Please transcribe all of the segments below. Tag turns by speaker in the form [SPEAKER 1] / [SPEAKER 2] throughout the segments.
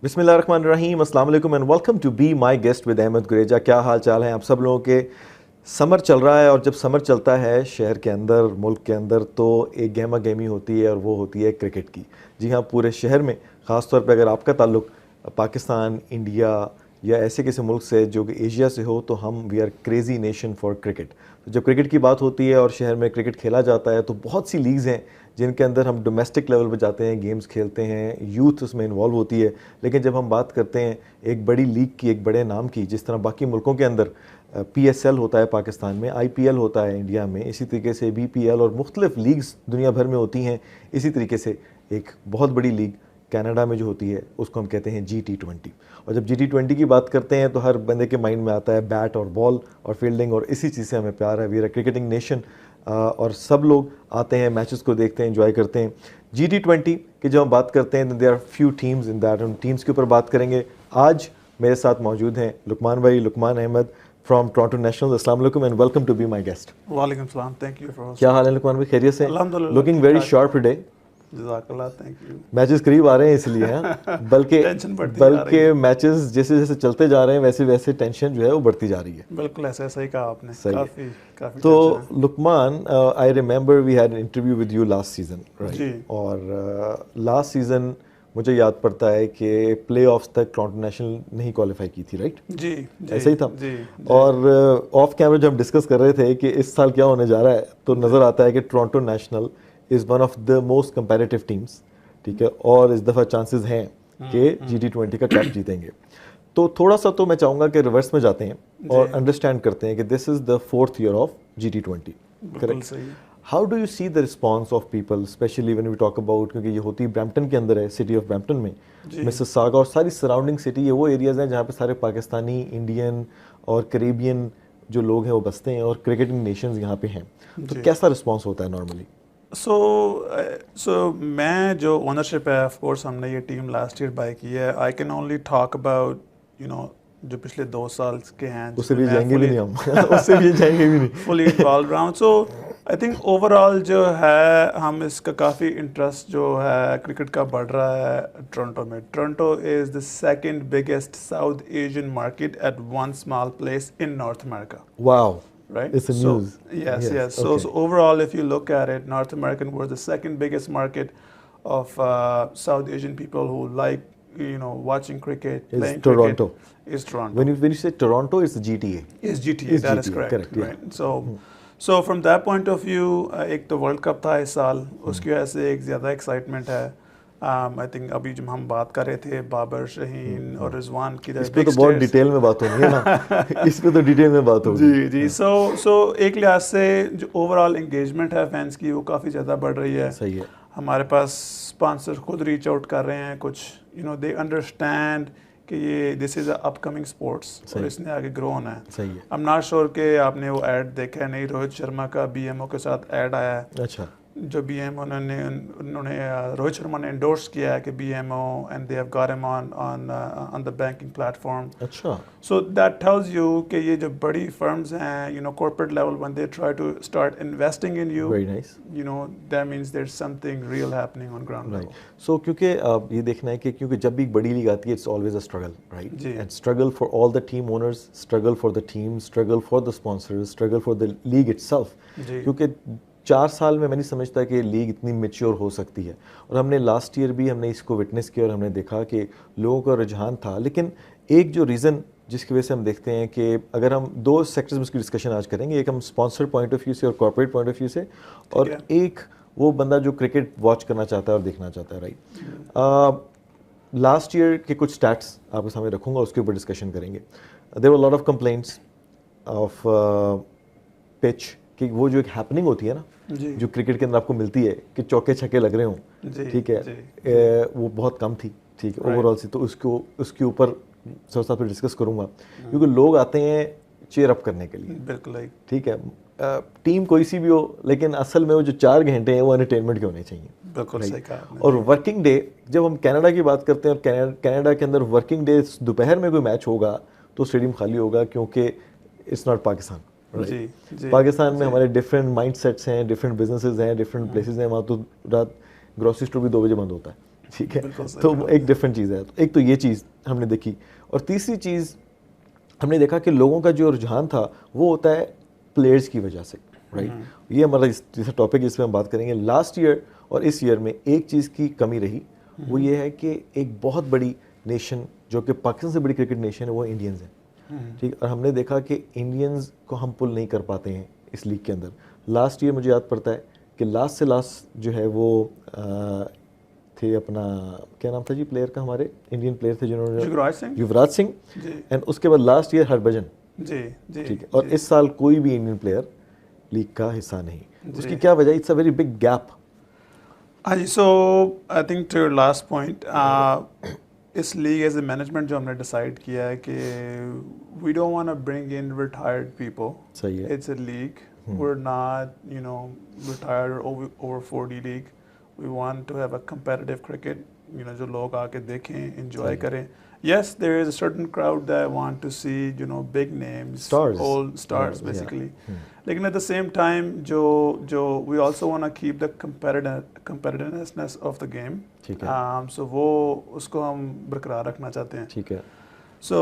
[SPEAKER 1] बिस्मिल्लाहिर्रहमानिर्रहीम, अस्सलाम वालेकुम and welcome to be my guest with Ahmed Gureja. क्या हाल चाल है आप सब लोगों के। समर चल रहा है और जब समर चलता है शहर के अंदर, मुल्क के अंदर, तो एक गहमा गहमी होती है और वो होती है क्रिकेट की। जी हाँ, पूरे शहर में, ख़ास तौर पे अगर आपका ताल्लुक पाकिस्तान, इंडिया या ऐसे किसी मुल्क से जो कि एशिया से हो, तो हम we are crazy nation for cricket. तो जब क्रिकेट की बात होती है और शहर में क्रिकेट खेला जाता है तो बहुत सी लीग्स हैं जिनके अंदर हम डोमेस्टिक लेवल पर जाते हैं, गेम्स खेलते हैं, यूथ उसमें इन्वॉल्व होती है। लेकिन जब हम बात करते हैं एक बड़ी लीग की, एक बड़े नाम की, जिस तरह बाकी मुल्कों के अंदर PSL होता है पाकिस्तान में, IPL होता है इंडिया में, इसी तरीके से BPL और मुख्तलिफ लीग्स दुनिया भर में होती हैं। इसी तरीके से एक बहुत बड़ी लीग कनाडा में जो होती है उसको हम कहते हैं GT20। और जब GT20 की बात करते हैं तो हर बंदे के माइंड में आता है बैट और बॉल और फील्डिंग, और इसी चीज़ से हमें प्यार है। वी आर क्रिकेटिंग नेशन और सब लोग आते हैं, मैचेस को देखते हैं, एंजॉय करते हैं। GT20 की जब हम बात करते हैं, there are few teams in that, हम टीम्स के ऊपर बात करेंगे। आज मेरे साथ मौजूद हैं लुकमान भाई, Luqman Ahmed from Toronto Nationals. अस्सलाम वालेकुम and welcome to be my guest.
[SPEAKER 2] वालेकुम सलाम, थैंक यू फॉर।
[SPEAKER 1] क्या हाल है लुकमान भाई, खैरियत से?
[SPEAKER 2] अल्हम्दुलिल्लाह,
[SPEAKER 1] लुकिंग वेरी शार्प टुडे।
[SPEAKER 2] जज़ाकल्लाह, थैंक यू।
[SPEAKER 1] मैचेस करीब आ रहे हैं इसलिए हैं, बल्कि मैचेस जैसे जैसे चलते जा रहे हैं वैसे वैसे टेंशन जो है वो बढ़ती जा रही है।
[SPEAKER 2] बिल्कुल ऐसा सही कहा आपने। काफी
[SPEAKER 1] तो Luqman, I remember we had interview with you last season, right? और लास्ट सीजन मुझे याद पड़ता है कि प्ले ऑफ्स तक टोरंटो नेशनल नहीं क्वालिफाई की थी, राइट?
[SPEAKER 2] जी,
[SPEAKER 1] ऐसा ही था। जी। और ऑफ कैमरा जब हम डिस्कस कर रहे थे कि इस साल क्या होने जा रहा है, तो नज़र आता है कि Toronto national is one of the most comparative teams, ठीक है, और इस दफ़ा चांसेस हैं कि GT20 का कप जीतेंगे। तो थोड़ा सा तो मैं चाहूँगा कि रिवर्स में जाते हैं और अंडरस्टैंड करते हैं कि this is the 4th year of GT20, correct? How do you see the response of people, specially when we talk about, क्योंकि ये होती ब्रैम्पटन के अंदर है, सिटी ऑफ ब्रैम्पटन में, मिसिसागा और सारी सराउंडिंग सिटी, ये वो एरियाज़ हैं जहाँ पे सारे पाकिस्तानी, इंडियन और कैरेबियन जो लोग हैं वो बसते हैं और क्रिकेटिंग नेशंस यहाँ पे हैं। तो कैसा रिस्पॉन्स होता है नॉर्मली?
[SPEAKER 2] सो मैं जो ओनरशिप है, ऑफ कोर्स हमने ये टीम लास्ट ईयर बाय की है। I can only talk about जो पिछले 2 साल के हैं,
[SPEAKER 1] उससे भी जाएंगे भी नहीं हम उससे भी जाएंगे भी नहीं
[SPEAKER 2] फुली इन्वॉल्व रहा हूँ। सो आई थिंक ओवरऑल जो है हम इसका काफ़ी इंटरेस्ट जो है क्रिकेट का बढ़ रहा है टोरंटो में। Toronto is the second biggest south Asian market at one small place in north America.
[SPEAKER 1] Wow,
[SPEAKER 2] right?
[SPEAKER 1] It's a news.
[SPEAKER 2] Yes.
[SPEAKER 1] Okay.
[SPEAKER 2] So overall, if you look at it, North American was the second biggest market of South Asian people who like, watching cricket, playing
[SPEAKER 1] Toronto.
[SPEAKER 2] cricket. Is Toronto.
[SPEAKER 1] When you say Toronto, it's the GTA.
[SPEAKER 2] Is GTA, that is correct.
[SPEAKER 1] Yeah.
[SPEAKER 2] Right. So from that point of view, एक तो world cup था इस साल, उसकी वजह से एक ज़्यादा एक्साइटमेंट है। आई थिंक अभी जब हम बात कर रहे थे बाबर, शाहीन और रिजवान की,
[SPEAKER 1] इस पे तो बहुत डिटेल में बात होनी है ना इस पे तो डिटेल में बात होगी।
[SPEAKER 2] जी। सो एक लिहाज से जो ओवरऑल एंगेजमेंट है फैंस की वो काफ़ी ज़्यादा बढ़ रही है।
[SPEAKER 1] सही है। हमारे
[SPEAKER 2] पास स्पॉन्सर खुद रीच आउट कर रहे हैं, कुछ दे अंडरस्टैंड कि ये this is a upcoming sports और इसने आगे ग्रो होना है।
[SPEAKER 1] सही है।
[SPEAKER 2] आई एम नॉट श्योर कि आपने वो ऐड देखा है नहीं, रोहित शर्मा का BMO के साथ ऐड आया है।
[SPEAKER 1] अच्छा।
[SPEAKER 2] जो BMO उन्होंने रोहित शर्मा ने एंडोर्स किया है कि BMO and they have got him on the banking platform.
[SPEAKER 1] अच्छा।
[SPEAKER 2] सो दैट टेल्स यू कि ये जो बड़ी फर्म्स हैं, corporate level, when they try to start investing in you,
[SPEAKER 1] very nice,
[SPEAKER 2] that means there is something real happening on ground level.
[SPEAKER 1] So क्योंकि ये देखना है कि क्योंकि जब भी एक बड़ी लीग आती है it's always a struggle, right? And struggle for all the team owners, struggle for the team, struggle for the sponsors, struggle for the league itself. क्योंकि 4 साल में मैं नहीं समझता कि लीग इतनी मैच्योर हो सकती है। और हमने लास्ट ईयर भी हमने इसको विटनेस किया और हमने देखा कि लोगों का रुझान था। लेकिन एक जो रीज़न जिसकी वजह से हम देखते हैं कि अगर हम 2 सेक्टर्स में इसकी डिस्कशन आज करेंगे, एक हम स्पॉन्सर पॉइंट ऑफ व्यू से और कॉर्पोरेट पॉइंट ऑफ व्यू से, और एक वो बंदा जो क्रिकेट वॉच करना चाहता है और देखना चाहता है, राइट? लास्ट ईयर के कुछ स्टैट्स आपके सामने रखूँगा, उसके ऊपर डिस्कशन करेंगे। There were lot of complaints of pitch, कि वो जो एक हैपनिंग होती है ना जो क्रिकेट के अंदर आपको मिलती है कि चौके छक्के लग रहे हों, ठीक है, वो बहुत कम थी, ठीक है, ओवरऑल से। तो उसके ऊपर सर साहब पे डिस्कस करूँगा, क्योंकि लोग आते हैं चेयर अप करने के लिए,
[SPEAKER 2] बिल्कुल, ठीक
[SPEAKER 1] है, टीम कोई सी भी हो, लेकिन असल में वो जो 4 घंटे हैं वो एंटरटेनमेंट के होने चाहिए।
[SPEAKER 2] बिल्कुल सही कहा।
[SPEAKER 1] और वर्किंग डे, जब हम कनाडा की बात करते हैं और कनाडा के अंदर वर्किंग डे दोपहर में कोई मैच होगा तो स्टेडियम खाली होगा, क्योंकि इट्स नॉट पाकिस्तान। जी। पाकिस्तान में हमारे डिफरेंट माइंड सेट्स हैं, डिफरेंट बिजनेसेस हैं, डिफरेंट प्लेसेस हैं, वहाँ तो रात ग्रोसरी स्टोर भी 2 बजे बंद होता है, ठीक है,
[SPEAKER 2] बिल्कुल सही
[SPEAKER 1] तो
[SPEAKER 2] बात।
[SPEAKER 1] एक डिफरेंट चीज़ है। एक तो ये चीज़ हमने देखी, और तीसरी चीज़ हमने देखा कि लोगों का जो रुझान था वो होता है प्लेयर्स की वजह से, राइट। ये हमारा जैसा टॉपिक जिस पर हम बात करेंगे। लास्ट ईयर और इस ईयर में एक चीज़ की कमी रही, वो ये है कि एक बहुत बड़ी नेशन जो कि पाकिस्तान से बड़ी क्रिकेट नेशन है वो इंडियंस हैं, ठीक। और हमने देखा कि इंडियंस को हम पुल नहीं कर पाते हैं इस लीग के अंदर। लास्ट ईयर मुझे याद पड़ता है कि लास्ट से लास्ट जो है वो थे अपना, क्या नाम था जी प्लेयर का, हमारे इंडियन प्लेयर थे जिन्होंने, युवराज सिंह, एंड उसके बाद लास्ट ईयर हरभजन,
[SPEAKER 2] जी,
[SPEAKER 1] ठीक है। और इस साल कोई भी इंडियन प्लेयर लीग का हिस्सा नहीं। उसकी क्या वजह? It's a very big gap.
[SPEAKER 2] हाँ जी, so I think to your last point, इस लीग एज ए मैनेजमेंट जो हमने डिसाइड किया है कि we don't want to bring in retired people.
[SPEAKER 1] सही है।
[SPEAKER 2] It's a league, we are not retired over 40 league. We want to have a competitive cricket, जो लोग आके देखें, एंजॉय करें। Yes, there is a certain crowd that want to see, big names,
[SPEAKER 1] Stars.
[SPEAKER 2] old stars, basically. Lekin at the same time, we also want to keep the competitiveness of the game.
[SPEAKER 1] ठीक है।
[SPEAKER 2] So वो उसको हम बरकरार रखना चाहते हैं।
[SPEAKER 1] ठीक है।
[SPEAKER 2] So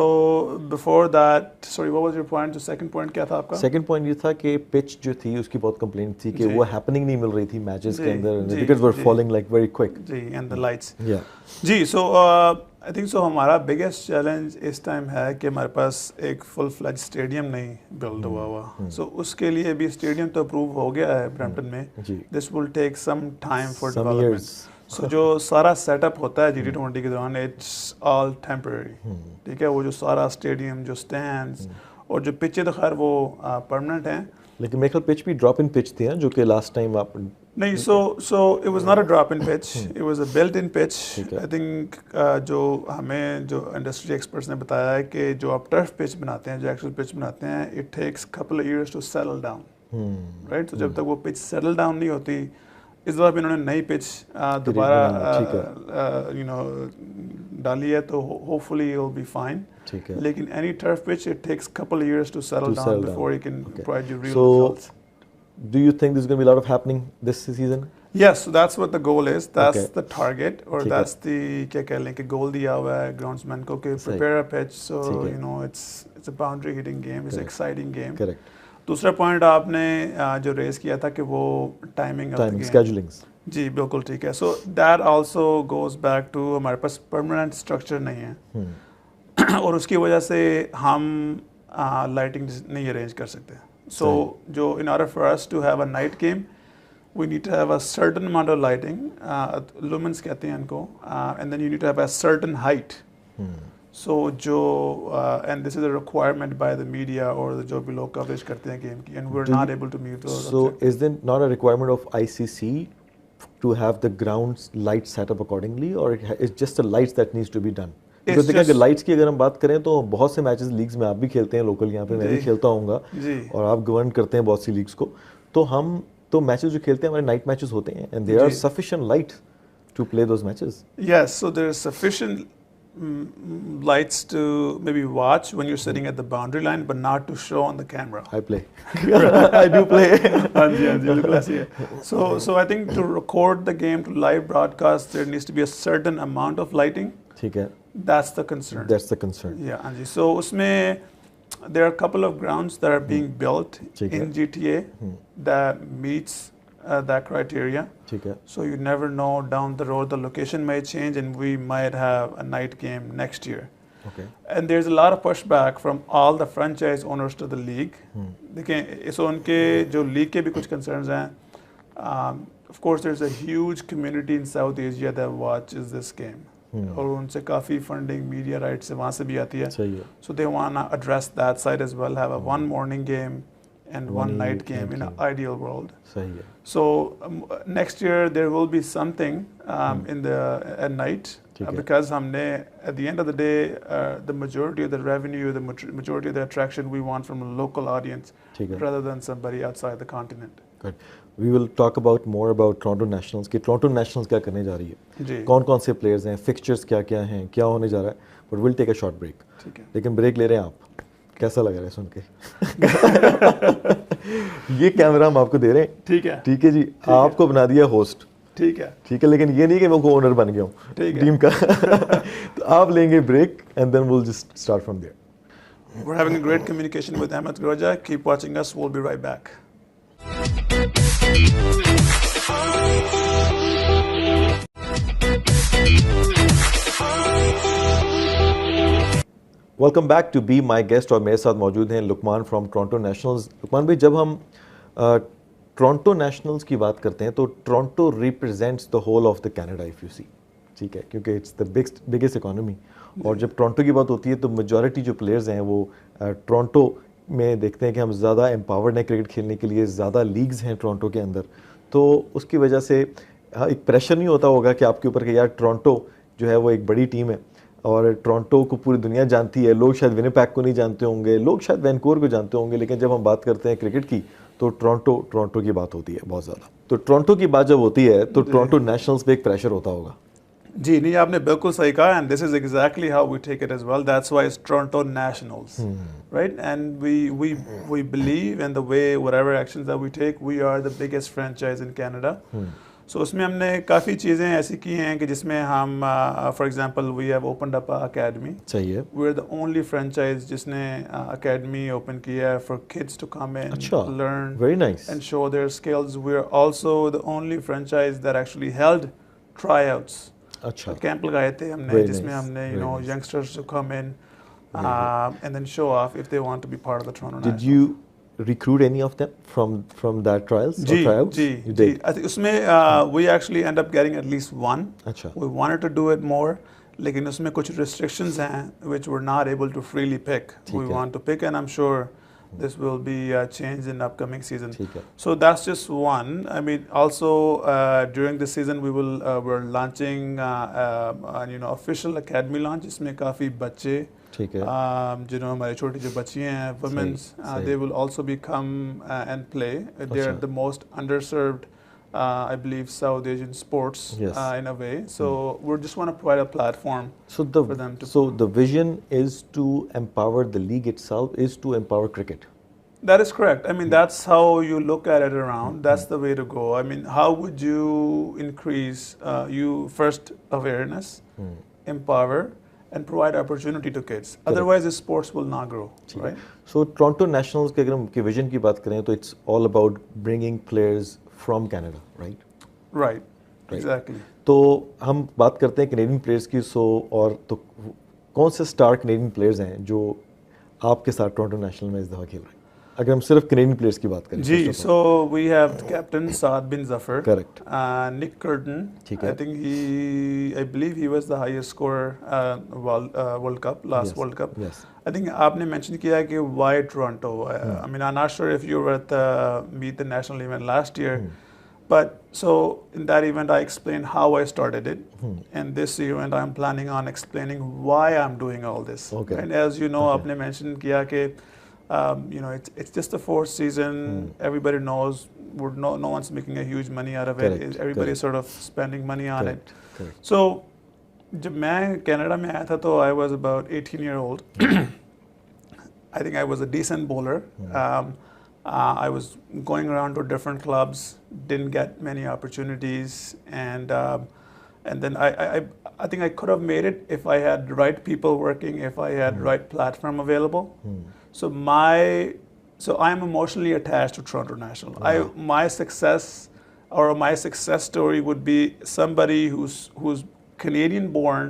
[SPEAKER 2] before that, sorry, what was your point? जो second point क्या था आपका?
[SPEAKER 1] सेकंड पॉइंट ये था कि पिच जो थी उसकी बहुत कंप्लेंट थी कि वो हैपनिंग नहीं मिल रही थी मैचेस के अंदर, wickets were falling like very quick.
[SPEAKER 2] जी, and the lights.
[SPEAKER 1] Yeah.
[SPEAKER 2] जी, so आई थिंक सो हमारा बिगेस्ट चैलेंज इस टाइम है कि हमारे पास एक फुल फ्लैज स्टेडियम नहीं बिल्ड हुआ। सो उसके लिए भी स्टेडियम तो अप्रूव हो गया है ब्रैम्पटन में। This will take some time for development. So जो सारा सेटअप होता है GT20 के दौरान, इट्स ऑल टेम्पररी, ठीक है। वो जो सारा स्टेडियम, जो स्टैंड्स और जो पिचें, तो खैर वो परमानेंट हैं।
[SPEAKER 1] लेकिन मेरे ख्याल पिच भी ड्रॉप इन पिच थी जो कि लास्ट टाइम आप
[SPEAKER 2] नहीं, so it was not a drop in pitch, it was a built in pitch. I think जो हमें जो इंडस्ट्री एक्सपर्ट्स ने बताया है कि जो आप टर्फ पिच बनाते हैं, जो एक्चुअल पिच बनाते हैं, it takes couple of years to settle down, right? So जब तक वो पिच settle down नहीं होती, इस बार भी इन्होंने नई पिच दोबारा डाली है, तो hopefully it will be fine. लेकिन any turf pitch, it takes couple of years to settle down before you can provide you real results.
[SPEAKER 1] Do you think there's going to be a lot of happening this season?
[SPEAKER 2] Yes, so that's what the goal is. That's the target, or that's the क्या कह लें कि goal दिया हुआ है groundsman को कि prepare a pitch, so it's a boundary hitting game, it's an exciting game.
[SPEAKER 1] Correct.
[SPEAKER 2] दूसरा point आपने जो raise किया था कि वो timing of the game.
[SPEAKER 1] Schedulings.
[SPEAKER 2] जी, बिल्कुल ठीक है। So that also goes back to हमारे पास permanent structure नहीं है और उसकी वजह से हम lighting नहीं arrange कर सकते। So, in order for us to have a night game, we need to have a certain amount of lighting, lumens कहते हैं इनको, and then you need to have a certain height. So, and this is a requirement by the media or जो भी लोग coverage करते हैं game की, and we're not able to meet those.
[SPEAKER 1] So, is there not a requirement of ICC to have the grounds light set up accordingly, or it's just the lights that needs to be done? because देखा कि lights की अगर हम बात करें तो बहुत से मैचेस लीग्स में आप भी खेलते हैं, लोकल यहाँ पे मैं भी खेलता हूँगा, और आप गवर्न करते हैं बहुत सी लीग्स को, तो हम तो मैचेस जो खेलते हैं हमारे नाइट मैचेस होते हैं, and there are sufficient light to play those matches.
[SPEAKER 2] Yes, so there is sufficient lights to maybe watch when you're sitting at the boundary line, but not to show on the camera.
[SPEAKER 1] I play. I do play.
[SPEAKER 2] So I think to record the game, to live broadcast, there needs to be a certain amount of lighting.
[SPEAKER 1] ठीक है.
[SPEAKER 2] That's the concern.
[SPEAKER 1] That's the concern.
[SPEAKER 2] Yeah, Anji. So उसमें there are a couple of grounds that are being built in GTA that meets that criteria.
[SPEAKER 1] ठीक है.
[SPEAKER 2] So you never know, down the road the location may change and we might have a night game next year.
[SPEAKER 1] Okay.
[SPEAKER 2] And there's a lot of pushback from all the franchise owners to the league. देखें, so उनके जो league के भी कुछ concerns हैं. Of course, there's a huge community in South Asia that watches this game. और उनसे काफ़ी funding, media rights से वहाँ से भी आती है.
[SPEAKER 1] सही है.
[SPEAKER 2] So they want to address that side as well, have a one morning game and one night game in an ideal world.
[SPEAKER 1] सही है.
[SPEAKER 2] So next year there will be something in the at night because हमने at the end of the day the majority of the revenue, the majority of the attraction we want from a local audience rather than somebody outside the continent.
[SPEAKER 1] Good. We will talk about more about Toronto Nationals कि Toronto Nationals क्या करने जा रही है.
[SPEAKER 2] जी.
[SPEAKER 1] कौन-कौन से players हैं, fixtures क्या-क्या हैं, क्या होने जा रहा है. But we'll take a short break.
[SPEAKER 2] ठीक है.
[SPEAKER 1] लेकिन break ले रहे हैं आप. कैसा लग रहा है सुन के? ये कैमरा हम आपको दे रहे हैं.
[SPEAKER 2] ठीक है.
[SPEAKER 1] ठीक है जी. आपको बना दिया होस्ट
[SPEAKER 2] ठीक है,
[SPEAKER 1] ठीक है, लेकिन ये नहीं कि मैं को ओनर बन गया हूँ
[SPEAKER 2] ठीक है।
[SPEAKER 1] टीम का। तो आप लेंगे break and then will just start from there.
[SPEAKER 2] We're having a great communication with Ahmed Goreja. Keep watching us. We'll be right back.
[SPEAKER 1] Welcome back to be my guest, और मेरे साथ मौजूद हैं Luqman from Toronto Nationals. Luqman भाई, जब हम Toronto nationals की बात करते हैं तो Toronto represents the whole of the Canada if you see, ठीक है, क्योंकि इट्स द बिगेस्ट इकोनॉमी। और जब टोरंटो की बात होती है तो मेजॉरिटी जो प्लेयर्स हैं वो टोरंटो में देखते हैं कि हम ज़्यादा एम्पावर्ड हैं क्रिकेट खेलने के लिए, ज़्यादा लीग्स हैं टोरंटो के अंदर, तो उसकी वजह से एक प्रेशर नहीं होता होगा कि आपके ऊपर कि यार टोरंटो जो है वो एक बड़ी टीम है और टोरंटो को पूरी दुनिया जानती है। लोग शायद विनिपेग को नहीं जानते होंगे, लोग शायद वैनकूवर को जानते होंगे, लेकिन जब हम बात करते हैं क्रिकेट की तो टोरंटो की बात होती है बहुत ज़्यादा। तो टोरंटो की बात जब होती है तो टोरंटो नेशनल्स पे एक प्रेशर होता होगा।
[SPEAKER 2] जी नहीं, आपने बिल्कुल सही कहा, and this is exactly how we take it as well. That's why it's Toronto Nationals, right? And we believe in the way whatever actions that we take, we are the biggest franchise in Canada. So उसमें हमने काफ़ी चीज़ें ऐसी की हैं कि जिसमें हम for example we have opened up academy.
[SPEAKER 1] चाहिए,
[SPEAKER 2] we are the only franchise जिसने अकेडमी ओपन किया है for kids to come in, learn,
[SPEAKER 1] very nice,
[SPEAKER 2] and show their skills. We are also the only franchise that actually held tryouts.
[SPEAKER 1] अच्छा,
[SPEAKER 2] camp लगाए थे हमने जिसमें हमने you know youngsters to come in and then show off if they want to be part of the Toronto nationals.
[SPEAKER 1] Did you recruit any of them from that trials or tryouts? You did.
[SPEAKER 2] I think उसमें we actually end up getting at least one.
[SPEAKER 1] अच्छा,
[SPEAKER 2] We wanted to do it more, लेकिन उसमें कुछ restrictions हैं which we're not able to freely pick. We want to pick, and I'm sure this will be changed in upcoming season. So that's just one. I mean, also during the season we're launching you know official academy launch जिसमें काफ़ी बच्चे, जिन्होंने हमारी छोटी जो बच्चियाँ हैं, women's, they will also be come and play. They're the most underserved, I believe, South Asian sports in a way. So we just want to provide a platform for them to.
[SPEAKER 1] So the vision is to empower the league itself, is to empower cricket.
[SPEAKER 2] That is correct. I mean, that's how you look at it around. That's the way to go. I mean, how would you increase first awareness, empower, and provide opportunity to kids? Otherwise, the sports will not grow, right?
[SPEAKER 1] So Toronto Nationals के अगर हम के vision की बात करें तो it's all about bringing players from Canada, right?
[SPEAKER 2] Right. Exactly.
[SPEAKER 1] तो हम बात करते हैं कैनेडियन प्लेयर्स की, और तो कौन से स्टार कैनेडियन प्लेयर्स हैं जो आपके साथ टोरंटो नेशनल में इस दफ़ा खेल रहे हैं, अगर हम सिर्फ कैनेडियन प्लेयर्स की बात करें?
[SPEAKER 2] जी, so we have captain Saad bin Zafar,
[SPEAKER 1] correct,
[SPEAKER 2] Nick Curtin. I think I believe he was the highest scorer World Cup, last World Cup. I think आपने mention किया कि why Toronto. I mean, I'm not sure if you were at the Meet the National event last year, but so in that event I explained how I started it, and this event I'm planning on explaining why I'm doing all this. And as you know, आपने mention किया कि you know, it's just the fourth season. Everybody knows no one's making a huge money out of it. Everybody's sort of spending money on it. So जब मैं Canada में आया था तो I was about 18-year-old. I think I was a decent bowler. I was going around to different clubs, didn't get many opportunities, and then I think I could have made it if I had the right people working, if I had the right platform available. So I'm emotionally attached to Toronto National.
[SPEAKER 1] Wow.
[SPEAKER 2] My success story would be somebody who's Canadian born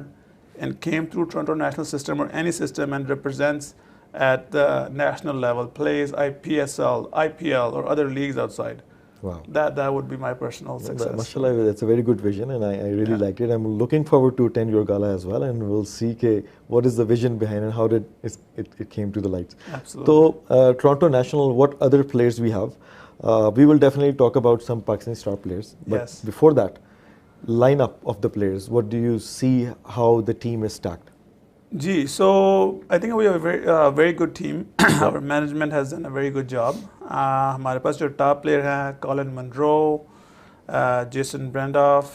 [SPEAKER 2] and came through Toronto National system or any system and represents at the national level, plays IPSL, IPL or other leagues outside.
[SPEAKER 1] Wow.
[SPEAKER 2] That would be my personal success.
[SPEAKER 1] Mashallah, that's a very good vision, and I really liked it. I'm looking forward to attend your gala as well, and we'll see what is the vision behind and how did it came to the lights.
[SPEAKER 2] Absolutely.
[SPEAKER 1] So Toronto National, what other players we have? We will definitely talk about some Pakistani star players. But before that, lineup of the players. What do you see how the team is stacked?
[SPEAKER 2] Gee, so I think we have a very good team. Our management has done a very good job. हमारे पास जो top player हैं, Colin Monroe, Jason Brandoff,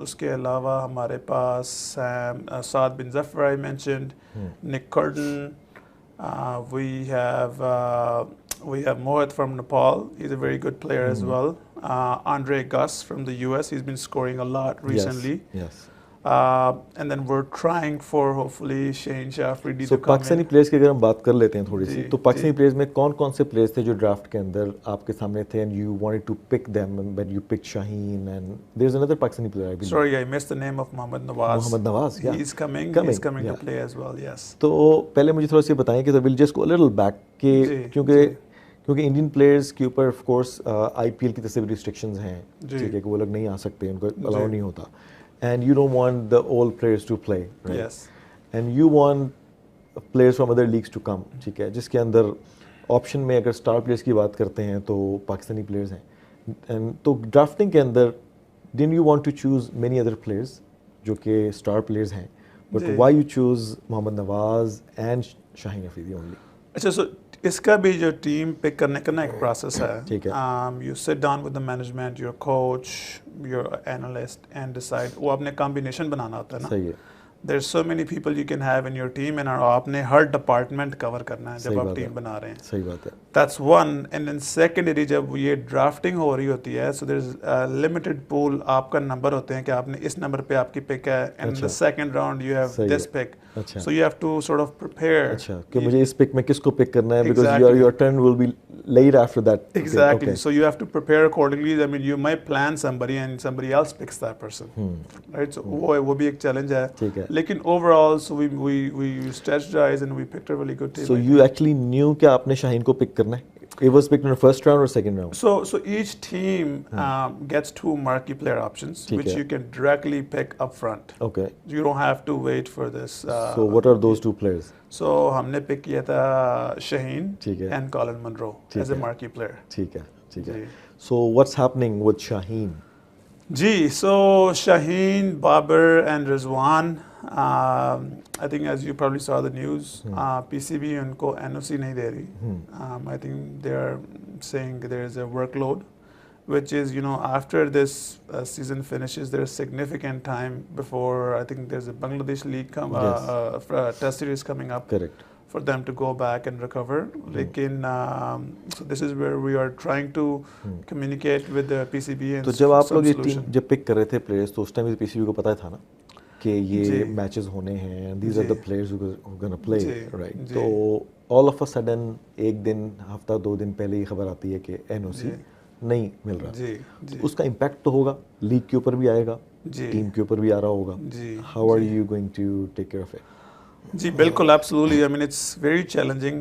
[SPEAKER 2] उसके अलावा हमारे पास Saad bin Zafar I mentioned, Nick Curtin. We have Mohit from Nepal. He's a very good player as well. Andre Gus from the US. He's been scoring a lot recently.
[SPEAKER 1] Yes.
[SPEAKER 2] And then we're trying for hopefully Shane Shafridi
[SPEAKER 1] So
[SPEAKER 2] to come
[SPEAKER 1] Pakistani
[SPEAKER 2] in.
[SPEAKER 1] Players की अगर हम बात कर लेते हैं थोड़ी सी
[SPEAKER 2] जी,
[SPEAKER 1] तो पाकिस्तानी
[SPEAKER 2] जी।
[SPEAKER 1] Players में कौन कौन से प्लेयर्स थे जो ड्राफ्ट के अंदर आपके सामने थे and you wanted to pick them but you pick Shaheen and there is another Pakistani player I believe
[SPEAKER 2] Sorry, I missed the name of Mohammad Nawaz.
[SPEAKER 1] Mohammad Nawaz या
[SPEAKER 2] He's coming
[SPEAKER 1] Coming,
[SPEAKER 2] to
[SPEAKER 1] yeah.
[SPEAKER 2] play as well, yes.
[SPEAKER 1] तो पहले मुझे थोड़ा सा बताएं कि will just go little back कि
[SPEAKER 2] जी,
[SPEAKER 1] क्योंकि
[SPEAKER 2] जी।
[SPEAKER 1] क्योंकि इंडियन प्लेयर्स के ऊपर ऑफ कोर्स आईपीएल की तरफ से भी रिस्ट्रिक्शंस हैं
[SPEAKER 2] जी।
[SPEAKER 1] ठीक है कि वो लोग नहीं आ सकते उनको अलाउ
[SPEAKER 2] जी।
[SPEAKER 1] नहीं होता and you don't want the old players to play
[SPEAKER 2] Yes.
[SPEAKER 1] And you want players from other leagues to come ठीक है जिसके अंदर ऑप्शन में अगर स्टार प्लेयर्स की बात करते हैं तो पाकिस्तानी प्लेयर्स हैं एंड तो ड्राफ्टिंग के अंदर didn't you want to choose many other players जो कि स्टार प्लेयर्स हैं बट
[SPEAKER 2] जी।
[SPEAKER 1] Why you choose Mohammad Nawaz and Shaheen Afridi only
[SPEAKER 2] अच्छा, so इसका भी जो टीम पिक करने का ना एक प्रोसेस
[SPEAKER 1] ठीक
[SPEAKER 2] है.
[SPEAKER 1] है।
[SPEAKER 2] You sit down with the management, your coach, your analyst and decide. वो अपने combination बनाना होता है ना.
[SPEAKER 1] सही है
[SPEAKER 2] There's so many people you can have in your team and आपने हर department cover करना है
[SPEAKER 1] सही
[SPEAKER 2] जब आप
[SPEAKER 1] बात है।
[SPEAKER 2] टीम बना रहे हैं.
[SPEAKER 1] सही बात है
[SPEAKER 2] That's one. And then secondary जब ये drafting हो रही होती है, so there's a limited pool. आपका नंबर होते हैं कि आपने इस नंबर पे आपकी पिक है, and
[SPEAKER 1] अच्छा।
[SPEAKER 2] the second round you have
[SPEAKER 1] सही
[SPEAKER 2] this
[SPEAKER 1] है।
[SPEAKER 2] pick.
[SPEAKER 1] अच्छा
[SPEAKER 2] So you have to sort of prepare.
[SPEAKER 1] अच्छा कि मुझे इस पिक में किसको पिक करना है because
[SPEAKER 2] Exactly.
[SPEAKER 1] your turn will be later after that
[SPEAKER 2] Exactly.
[SPEAKER 1] okay.
[SPEAKER 2] So you have to prepare accordingly. I mean, you might plan somebody and somebody else picks that person. Right? So वो भी एक challenge है.
[SPEAKER 1] ठीक है
[SPEAKER 2] लेकिन overall, so we strategized and we picked a really good team.
[SPEAKER 1] so you actually knew कि आपने शाहीन को पिक करना है it was picked in the first round or second round
[SPEAKER 2] So each team gets 2 marquee player options,
[SPEAKER 1] ठीक
[SPEAKER 2] which
[SPEAKER 1] है।
[SPEAKER 2] you can directly pick up front.
[SPEAKER 1] okay
[SPEAKER 2] You don't have to wait for this.
[SPEAKER 1] so what are those two players
[SPEAKER 2] So हमने pick किया था Shaheen
[SPEAKER 1] ठीक है।
[SPEAKER 2] and Colin Munro
[SPEAKER 1] ठीक
[SPEAKER 2] as a
[SPEAKER 1] है।
[SPEAKER 2] marquee player.
[SPEAKER 1] ठीक है
[SPEAKER 2] जी।
[SPEAKER 1] so what's happening with Shaheen
[SPEAKER 2] Gee, so Shaheen, Babar, and Rizwan. I think as you probably saw the news, PCB उनको NOC नहीं दे रही. I think they are saying there is a workload, which is after this season finishes, there is significant time before I think there's a Bangladesh League test series coming up.
[SPEAKER 1] correct
[SPEAKER 2] For them to go back and recover. लेकिन so this is where we are trying to communicate with the PCB and
[SPEAKER 1] तो जब आप
[SPEAKER 2] some
[SPEAKER 1] लोग ये
[SPEAKER 2] solution.
[SPEAKER 1] Team जब pick कर रहे थे प्लेयर्स तो उस टाइम पीसीबी को पता था ना कि ये
[SPEAKER 2] जी।
[SPEAKER 1] मैचेस होने हैं these are
[SPEAKER 2] ji.
[SPEAKER 1] the players who are going to play
[SPEAKER 2] ji,
[SPEAKER 1] right
[SPEAKER 2] जी।
[SPEAKER 1] तो all of a sudden एक दिन हफ्ता 2 दिन पहले ये खबर आती है कि एनओसी
[SPEAKER 2] जी।
[SPEAKER 1] नहीं मिल रहा
[SPEAKER 2] जी, जी।
[SPEAKER 1] तो उसका इम्पैक्ट तो होगा लीग के ऊपर भी आएगा
[SPEAKER 2] जी।
[SPEAKER 1] टीम के ऊपर भी आ रहा होगा
[SPEAKER 2] जी,
[SPEAKER 1] how are you going to take care of it
[SPEAKER 2] जी बिल्कुल absolutely. I mean it's very challenging.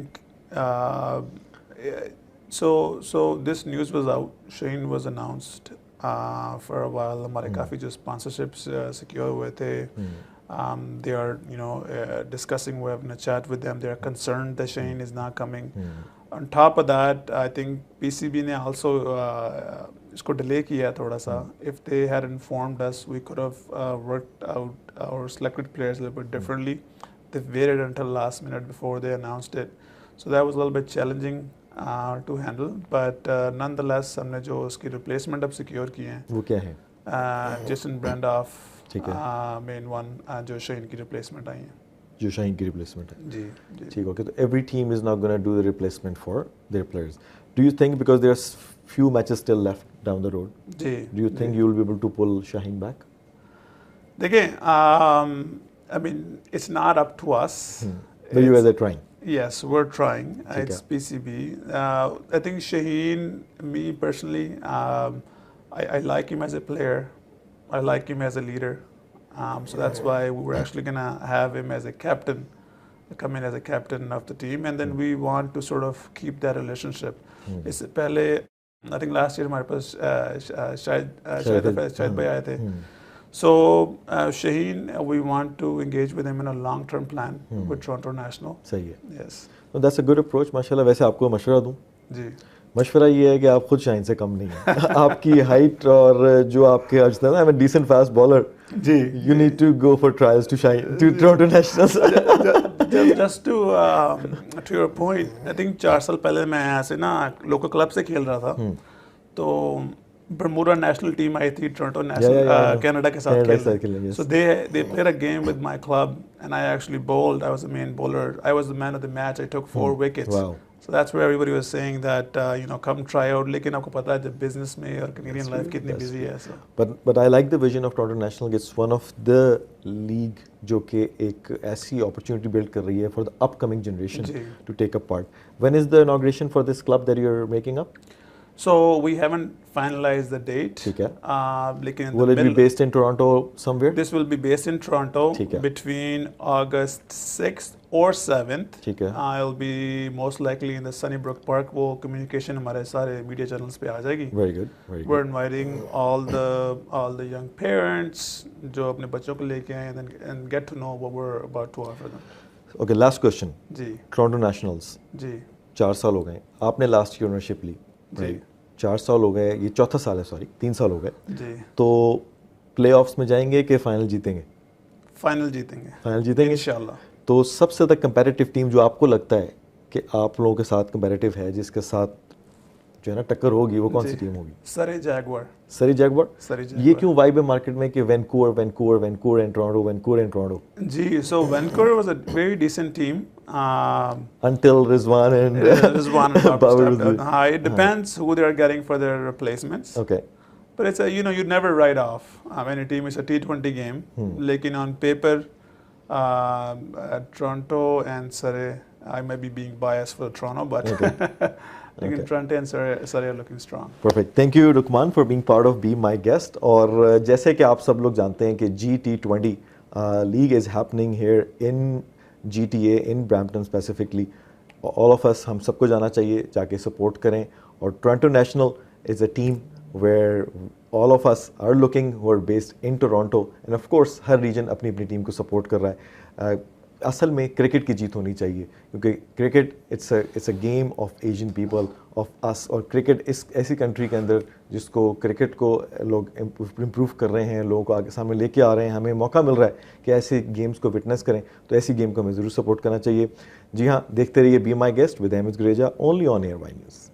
[SPEAKER 2] So this news was out. Shane was announced for a while. हमारे काफ़ी जो sponsorships secure हुए थे. They are discussing. We're having a chat with them. They are concerned that Shane is not coming. On top of that, I think PCB ने also इसको delay किया थोड़ा सा. If they had informed us, we could have worked out or selected players a little bit differently. They waited until last minute before they announced it. So that was a little bit challenging to handle. But nonetheless, हमने जो उसकी replacement अब secure किए हैं.
[SPEAKER 1] वो क्या है
[SPEAKER 2] Jason Brandoff,
[SPEAKER 1] ठीक है
[SPEAKER 2] main one, जो Shane की replacement आई हैं.
[SPEAKER 1] जो शाहीन की रिप्लेसमेंट है
[SPEAKER 2] जी, जी.
[SPEAKER 1] ठीक ओके तो every team is not gonna do the replacement for their players do you think because there are few matches still left down the road
[SPEAKER 2] जी.
[SPEAKER 1] do you think you will be able to pull Shaheen back
[SPEAKER 2] देखिए, I mean, it's not up to us.
[SPEAKER 1] but you guys are trying
[SPEAKER 2] Yes, we're trying.
[SPEAKER 1] ठीक
[SPEAKER 2] It's
[SPEAKER 1] है।
[SPEAKER 2] PCB. I think Shaheen, me personally, I like him as a player. I like him as a leader. So that's why we were actually going to have him as a captain, come in as a captain of the team. And then we want to sort of keep that relationship. इससे पहले, I think last year हमारे पास शायद भाई आए थे. So Shaheen, we want to engage with him in a long-term plan with Toronto National.
[SPEAKER 1] सही है
[SPEAKER 2] Yes.
[SPEAKER 1] no, that's a good approach माशाल्लाह वैसे आपको मशवरा दूं
[SPEAKER 2] जी.
[SPEAKER 1] मशवरा ये है कि आप खुद शाहीन से कम नहीं हैं आपकी हाइट और जो आपके अर्ज I am a decent fast bowler
[SPEAKER 2] जी.
[SPEAKER 1] you need to go for trials to shine to Toronto Nationals
[SPEAKER 2] Just to your point, I think 4 साल पहले मैं ऐसे ना लोकल क्लब से खेल रहा था. तो बरमूडा नेशनल टीम आई थी टोरंटो नेशनल कनाडा के साथ खेलने. So they played a game with my club and I actually bowled. I was the main bowler. I was the man of the match. I took 4 wickets.
[SPEAKER 1] Wow.
[SPEAKER 2] So that's where everybody was saying that come try out. लेकिन आपको पता है जब business में और Canadian life कितनी busy है. So.
[SPEAKER 1] But I like the vision of Toronto National. It's one of the league जो कि एक ऐसी opportunity build कर रही है for the upcoming generation to take a part. When is the inauguration for this club that you're making up?
[SPEAKER 2] So we haven't finalized the date.
[SPEAKER 1] ठीक है.
[SPEAKER 2] लेकिन
[SPEAKER 1] will it be based in Toronto somewhere?
[SPEAKER 2] This will be based in Toronto between August 6th or 7th.
[SPEAKER 1] ठीक है.
[SPEAKER 2] I'll be most likely in the Sunnybrook Park. वो communication हमारे सारे media channels पे आ जाएगी.
[SPEAKER 1] Very good. Very good.
[SPEAKER 2] We're inviting all the young parents जो अपने बच्चों को लेके आए and get to know what we're about to offer them.
[SPEAKER 1] Okay, last question.
[SPEAKER 2] Ji.
[SPEAKER 1] Toronto Nationals.
[SPEAKER 2] जी.
[SPEAKER 1] 4 साल हो गए. आपने last year ownership ली.
[SPEAKER 2] जी.
[SPEAKER 1] 4 साल हो गए, ये चौथा साल है, सॉरी 3 साल हो गए.
[SPEAKER 2] जी.
[SPEAKER 1] तो प्लेऑफ्स में जाएंगे कि फाइनल जीतेंगे?
[SPEAKER 2] फाइनल जीतेंगे.
[SPEAKER 1] फाइनल जीतेंगे
[SPEAKER 2] इंशाल्लाह.
[SPEAKER 1] तो सबसे ज़्यादा कंपैरेटिव टीम जो आपको लगता है कि आप लोगों के साथ कंपैरेटिव है, जिसके साथ जो है ना टक्कर होगी, वो कौन सी टीम होगी?
[SPEAKER 2] सरे जैगुआर.
[SPEAKER 1] सरी जैगुआर.
[SPEAKER 2] सरी जैगुआर.
[SPEAKER 1] ये क्यों वाइब है मार्केट में कि वैंकूवर एंड टोरंटो?
[SPEAKER 2] जी, so Vancouver was a very decent team.
[SPEAKER 1] Until Rizwan and
[SPEAKER 2] Bauer. It depends who they are getting for their replacements.
[SPEAKER 1] Okay.
[SPEAKER 2] But it's you'd never write off any team. It's a T20 game. Lekin on paper, Toronto and Surrey, I may be being biased for Toronto, but lekin Toronto and Surrey are looking strong.
[SPEAKER 1] Perfect. Thank you, Luqman, for being part of Be My Guest. और जैसे कि आप सब लोग जानते हैं कि GT20 league is happening here in GTA in Brampton specifically. All of us, हम सबको जाना चाहिए, जाके support करें. और Toronto National is a team where all of us are looking who are based in Toronto, and of course her region अपनी अपनी team को support कर रहा है. असल में क्रिकेट की जीत होनी चाहिए, क्योंकि cricket it's a game of Asian people of us. और क्रिकेट इस ऐसी कंट्री के अंदर जिसको क्रिकेट को लोग इम्प्रूव कर रहे हैं, लोगों को आगे सामने लेके आ रहे हैं, हमें मौका मिल रहा है कि ऐसे गेम्स को विटनेस करें, तो ऐसी गेम को हमें ज़रूर सपोर्ट करना चाहिए. जी हाँ, देखते रहिए be my guest with Ahmed Gureja, only on ARY news.